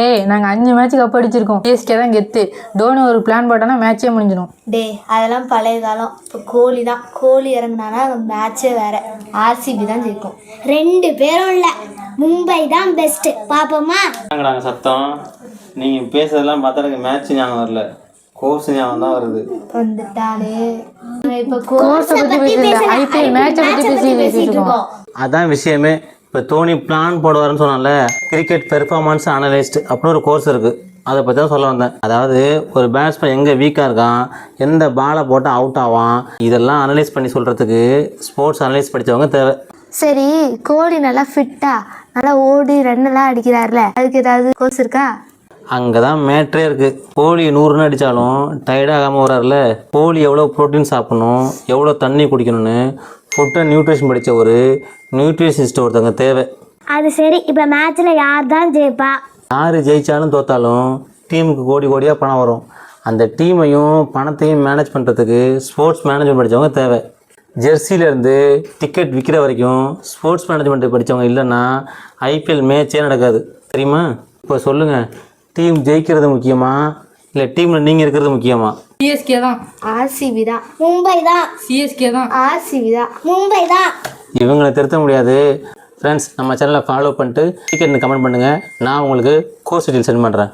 ஏய் நாங்கள் 5 match cup அடிச்சிருக்கோம். CSK தான் கெத்து. டோனி ஒரு பிளான் போட்டோன்னா மேட்சே முடிஞ்சிடும். அதெல்லாம் பழைய காலம். இப்போ கோலி தான். கோலி இறங்குனானா மேட்சே வேற. ஆர்சிபி தான் ஜெயிக்கும். 2 பேரும் இல்லை, மும்பை தான் பெஸ்ட்டு. பார்ப்போமா? நாங்கள் சத்தம் நீங்கள் பேசுறதெல்லாம் பார்த்தா எனக்கு மேட்ச் ஞாபகம் வரல, கோர்ஸ் ஞாபகம் தான் வருது. வந்துட்டாலே இப்போ கோர்ஸை பற்றி பேசல, ஐபிஎல் மேட்சை பற்றி பேசிட்டு இருக்கோம். அதான் விஷயமே. இப்போ தோனி பிளான் போடுவாருன்னு சொன்னால, கிரிக்கெட் பெர்ஃபார்மன்ஸ் அனலைஸ்ட் அப்படின்னு ஒரு கோர்ஸ் இருக்குது. அதை பற்றி தான் சொல்ல வந்தேன். அதாவது ஒரு பேட்ஸ்மேன் எங்கே வீக்காக இருக்கான், எந்த பாலை போட்டால் அவுட் ஆவான், இதெல்லாம் அனலைஸ் பண்ணி சொல்கிறதுக்கு ஸ்போர்ட்ஸ் அனலைஸ் படித்தவங்க தேவை. சரி, கோலி நல்லா ஃபிட்டா நல்லா ஓடி ரன்னெல்லாம் அடிக்கிறாருல, அதுக்கு ஏதாவது கோர்ஸ் இருக்கா? அங்கே தான் மேட்ரே இருக்குது. கோழி 100 ரன் அடித்தாலும் டயர்டாகாமல் வர்றாருல. கோழி எவ்வளோ ப்ரோட்டீன் சாப்பிடணும், எவ்வளோ தண்ணி குடிக்கணும்னு ஃபுட் அண்ட் நியூட்ரிஷன் படித்த ஒரு நியூட்ரிஷனிஸ்ட் ஒருத்தவங்க தேவை. அது சரி, இப்போ மேட்ச்சில் யார் தான் ஜெயிப்பா? யார் ஜெயித்தாலும் தோத்தாலும் டீமுக்கு கோடி கோடியாக பணம் வரும். அந்த டீமையும் பணத்தையும் மேனேஜ் பண்ணுறதுக்கு ஸ்போர்ட்ஸ் மேனேஜ்மெண்ட் படித்தவங்க தேவை. ஜெர்சியிலேருந்து டிக்கெட் விற்கிற வரைக்கும் ஸ்போர்ட்ஸ் மேனேஜ்மெண்ட் படித்தவங்க இல்லைன்னா ஐபிஎல் மேட்சே நடக்காது, தெரியுமா? இப்போ சொல்லுங்கள், டீம் ஜெயிக்கிறது முக்கியமா இல்லை டீமில் நீங்கள் இருக்கிறது முக்கியமா? சிஎஸ்கே தான். ஆர்சிபி தான். மும்பை தான். சிஎஸ்கே தான். ஆர்சிபி தான். மும்பை தான். இவங்களை திருத்த முடியாது. ஃப்ரெண்ட்ஸ், நம்ம சேனலை ஃபாலோ பண்ணிட்டு டிக்கெட்னு கமெண்ட் பண்ணுங்கள். நான் உங்களுக்கு கோர்ஸ் டீட்டெயில் சென்ட் பண்ணுறேன்.